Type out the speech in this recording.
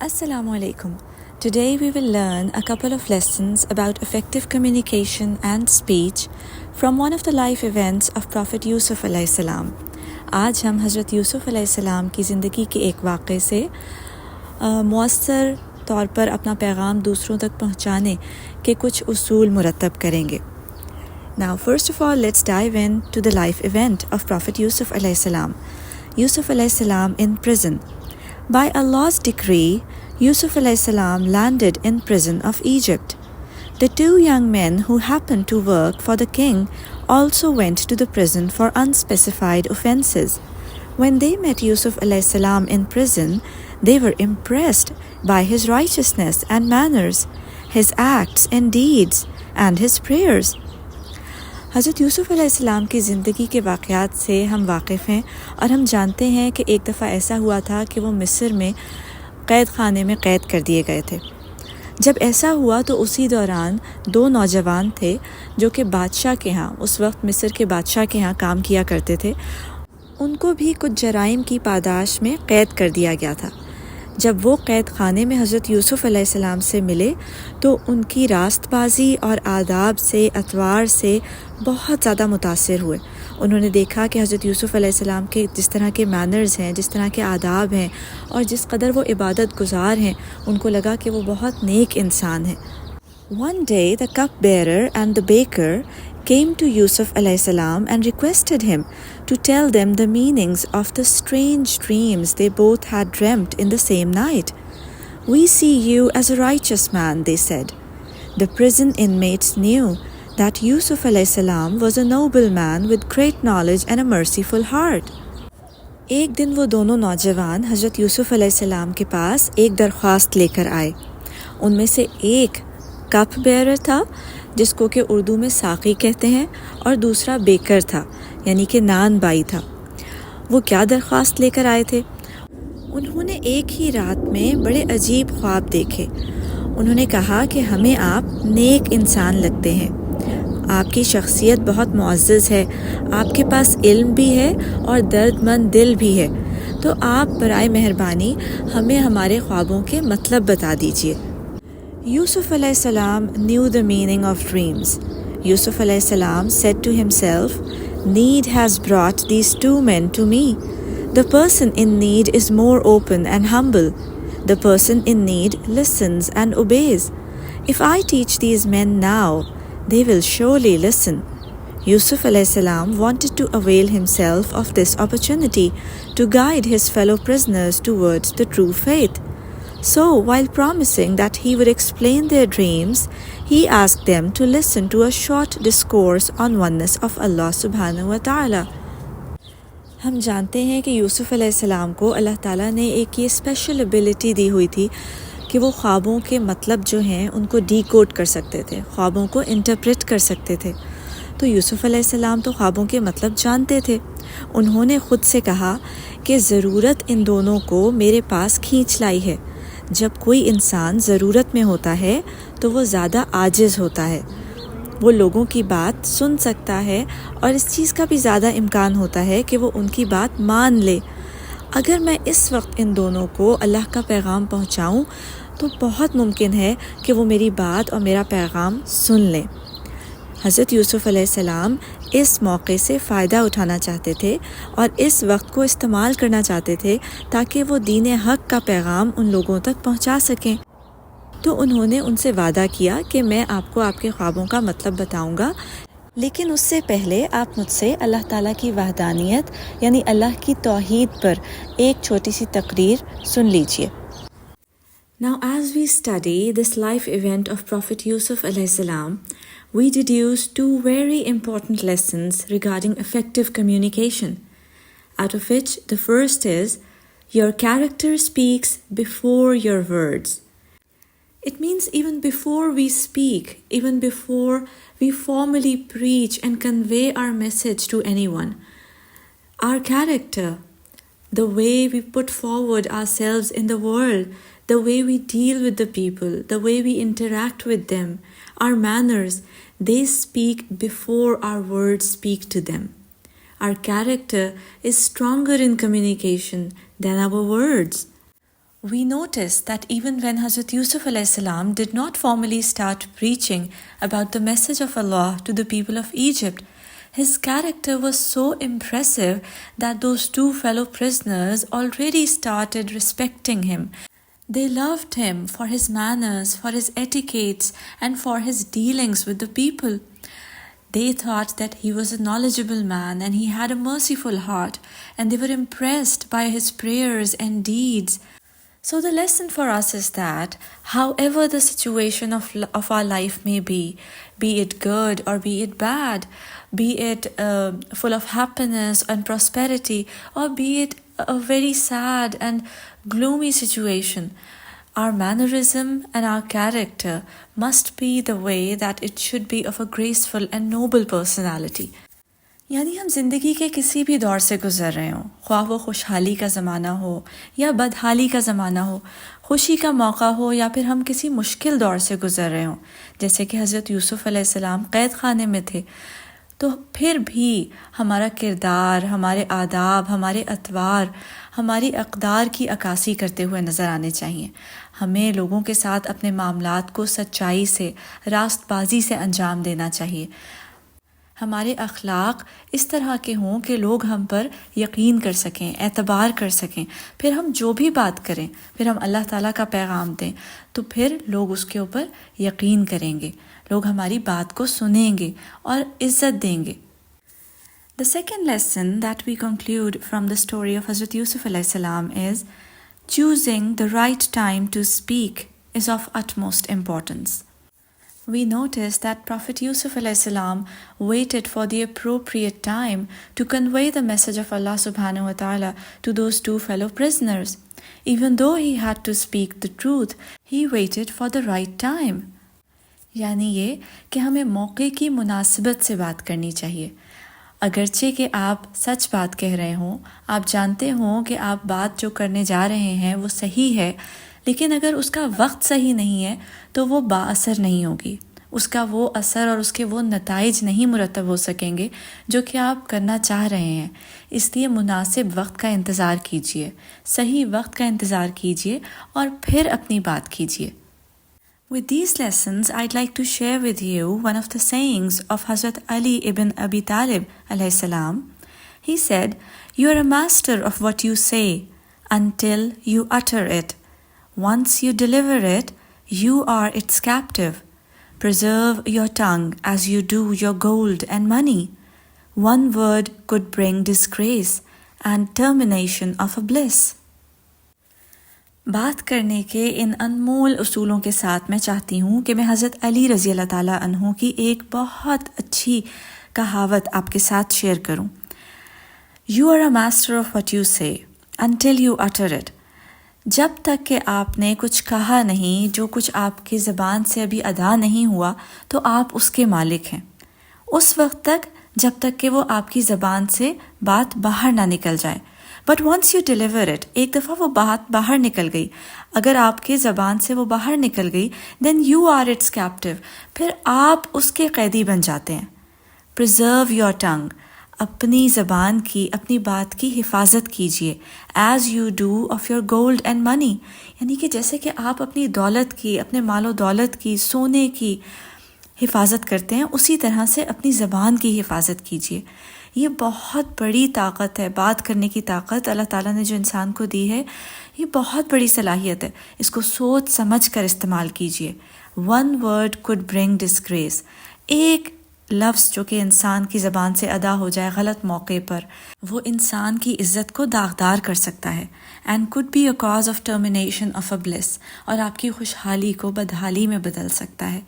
Assalamu alaikum. Today we will learn a couple of lessons about effective communication and speech from one of the life events of Prophet Yousuf A.S. आज हम हज़रत यूसुफ़ अलैहिस्सलाम की ज़िंदगी के एक वाक़े से मौसर तौर पर अपना पैगाम दूसरों तक पहुँचाने के कुछ उसूल मुरतब करेंगे. Now first of all, let's dive in to the life event of Prophet Yousuf A.S. Yousuf A.S. in prison. By Allah's decree, Yousuf A.S. landed in prison of Egypt. The two young men who happened to work for the king also went to the prison for unspecified offences. When they met Yousuf A.S. in prison, they were impressed by his righteousness and manners, his acts and deeds, and his prayers. हज़रत यूसुफ़ अलैहिस्सलाम की ज़िंदगी के वाक़यात से हम वाक़िफ़ हैं और हम जानते हैं कि एक दफ़ा ऐसा हुआ था कि वो मिस्र में क़ैद ख़ाने में क़ैद कर दिए गए थे. जब ऐसा हुआ तो उसी दौरान दो नौजवान थे जो कि बादशाह के यहाँ, उस वक्त मिस्र के बादशाह के यहाँ काम किया करते थे. उनको भी कुछ जराइम की पादाश में क़ैद कर दिया गया था. जब वो क़ैद ख़ाने में हज़रत यूसुफ़ अलैहिस्सलाम से मिले तो उनकी रास्तबाज़ी और आदाब से, अतवार से बहुत ज़्यादा मुतासिर हुए. उन्होंने देखा कि हज़रत यूसुफ़ अलैहिस्सलाम के जिस तरह के मैनर्स हैं, जिस तरह के आदाब हैं और जिस कदर वो इबादत गुज़ार हैं, उनको लगा कि वो बहुत नेक इंसान हैं. One day the cupbearer and the baker came to Yousuf A.S. and requested him to tell them the meanings of the strange dreams they both had dreamt in the same night. "We see you as a righteous man," they said. The prison inmates knew that Yousuf A.S. was a noble man with great knowledge and a merciful heart. एक दिन वो दोनों नौजवान हज़रत यूसुफ़ अलैहिस्सलाम के पास एक दरख्वास्त लेकर आए. उनमें से एक कप बेरर था, जिसको कि उर्दू में साक़ी कहते हैं, और दूसरा बेकर था, यानी कि नान बाई था. वो क्या दरख्वास्त लेकर आए थे? उन्होंने एक ही रात में बड़े अजीब ख्वाब देखे. उन्होंने कहा कि हमें आप नेक इंसान लगते हैं, आपकी शख्सियत बहुत मुअज़्ज़ज़ है, आपके पास इल्म भी है और दर्दमंद दिल भी है, तो आप बराए मेहरबानी हमें हमारे ख्वाबों के मतलब बता दीजिए. Yusuf A.S. knew the meaning of dreams. Yusuf A.S. said to himself, "Need has brought these two men to me. The person in need is more open and humble. The person in need listens and obeys. If I teach these men now, they will surely listen." Yusuf A.S. wanted to avail himself of this opportunity to guide his fellow prisoners towards the true faith. So, while promising that he would explain their dreams, he asked them to listen to a short discourse on oneness of Allah subhanahu wa ta'ala. हम जानते हैं कि यूसुफ़ अलैहिस्सलाम को अल्लाह ताला ने एक ये स्पेशल एबिलिटी दी हुई थी कि वो ख्वाबों के मतलब जो हैं उनको डीकोड कर सकते थे, ख्वाबों को इंटरप्रेट कर सकते थे. तो यूसुफ़ अलैहिस्सलाम तो ख्वाबों के मतलब जानते थे. उन्होंने ख़ुद से कहा कि ज़रूरत इन दोनों को मेरे पास खींच लाई है. जब कोई इंसान ज़रूरत में होता है तो वो ज़्यादा आजिज़ होता है, वो लोगों की बात सुन सकता है और इस चीज़ का भी ज़्यादा इम्कान होता है कि वो उनकी बात मान ले. अगर मैं इस वक्त इन दोनों को अल्लाह का पैगाम पहुँचाऊँ तो बहुत मुमकिन है कि वो मेरी बात और मेरा पैगाम सुन लें. हज़रत यूसुफ़ अलैहिस्सलाम इस मौके से फ़ायदा उठाना चाहते थे और इस वक्त को इस्तेमाल करना चाहते थे ताकि वो दीन हक़ का पैगाम उन लोगों तक पहुंचा सकें. तो उन्होंने उनसे वादा किया कि मैं आपको आपके ख्वाबों का मतलब बताऊंगा, लेकिन उससे पहले आप मुझसे अल्लाह ताला की वहदानियत यानी अल्लाह की तौहीद पर एक छोटी सी तकरीर सुन लीजिए. Now, as we study this life event of Prophet Yousuf A.S, we deduce two very important lessons regarding effective communication, out of which the first is, your character speaks before your words. It means even before we speak, even before we formally preach and convey our message to anyone, our character, the way we put forward ourselves in the world, the way we deal with the people, the way we interact with them, our manners, they speak before our words speak to them. Our character is stronger in communication than our words. We notice that even when Hazrat Yusuf A.S. did not formally start preaching about the message of Allah to the people of Egypt, his character was so impressive that those two fellow prisoners already started respecting him. They loved him for his manners, for his etiquettes, and for his dealings with the people. They thought that he was a knowledgeable man and he had a merciful heart, and they were impressed by his prayers and deeds. So the lesson for us is that however the situation of our life may be it good or be it bad, be it full of happiness and prosperity, or be it a very sad and gloomy situation, our mannerism and our character must be the way that it should be of a graceful and noble personality. यानी हम ज़िंदगी के किसी भी दौर से गुज़र रहे हों, ख्वाह वो खुशहाली का ज़माना हो या बदहाली का ज़माना हो, खुशी का मौका हो या फिर हम किसी मुश्किल दौर से गुज़र रहे हों, जैसे कि हज़रत यूसुफ़ अलैहिस्सलाम क़ैद खाने में थे, तो फिर भी हमारा किरदार, हमारे आदाब, हमारे अतवार, हमारी अक़दार की अक्कासी करते हुए नज़र आने चाहिए। हमें लोगों के साथ अपने मामलात को सच्चाई से, रास्तबाजी से अंजाम देना चाहिए। हमारे अखलाक इस तरह के हों कि लोग हम पर यकीन कर सकें, एतबार कर सकें। फिर हम जो भी बात करें, फिर हम अल्लाह ताला का पैगाम दें, तो फिर लोग उसके ऊपर यकीन करेंगे, लोग हमारी बात को सुनेंगे और इज़्ज़त देंगे। The second lesson that we conclude from the story of Hazrat Yusuf A.S. is choosing the right time to speak is of utmost importance. We notice that Prophet Yousuf A.S. waited for the appropriate time to convey the message of Allah subhanahu wa ta'ala to those two fellow prisoners. Even though he had to speak the truth, he waited for the right time. यानी ये कि हमें मौके की मुनासिबत से बात करनी चाहिए। अगरचे कि आप सच बात कह रहे हों, आप जानते हों कि आप बात जो करने जा रहे हैं वो सही है, लेकिन अगर उसका वक्त सही नहीं है तो वो बाअसर नहीं होगी, उसका वो असर और उसके वो नताइज नहीं मुरतब हो सकेंगे जो कि आप करना चाह रहे हैं। इसलिए मुनासिब वक्त का इंतज़ार कीजिए, सही वक्त का इंतज़ार कीजिए और फिर अपनी बात कीजिए। With these lessons, I'd like to share with you one of the sayings of Hazrat Ali ibn Abi Talib alayhi salam. He said, "You are a master of what you say until you utter it. Once you deliver it, you are its captive. Preserve your tongue as you do your gold and money. One word could bring disgrace and termination of a bliss." बात करने के इन अनमोल उसूलों के साथ मैं चाहती हूँ कि मैं हज़रत अली रज़ी अल्लाह ताला अन्हु की एक बहुत अच्छी कहावत आपके साथ शेयर करूँ। You are a master of what you say until you utter it. जब तक कि आपने कुछ कहा नहीं, जो कुछ आपकी ज़बान से अभी अदा नहीं हुआ, तो आप उसके मालिक हैं। उस वक्त तक जब तक कि वो आपकी ज़बान से बात बाहर ना निकल जाए। But once you deliver it, एक दफ़ा वो बात बाहर निकल गई, अगर आपकी ज़बान से वो बाहर निकल गई, then you are it's captive, फिर आप उसके कैदी बन जाते हैं। प्रिजर्व योर टंग, अपनी ज़बान की, अपनी बात की हिफाजत कीजिए। As you do of your gold and money, यानी कि जैसे कि आप अपनी दौलत की, अपने मालो दौलत की, सोने की हिफाजत करते हैं, उसी तरह से अपनी ज़बान की हिफाजत कीजिए। ये बहुत बड़ी ताकत है, बात करने की ताकत अल्लाह ताला ने जो इंसान को दी है, ये बहुत बड़ी सलाहियत है। इसको सोच समझ कर इस्तेमाल कीजिए। One word could bring disgrace, एक लफ्ज़ जो कि इंसान की ज़बान से अदा हो जाए गलत मौके पर, वो इंसान की इज़्ज़त को दागदार कर सकता है। And could be a cause of termination of a bliss, और आपकी खुशहाली को बदहाली में बदल सकता है।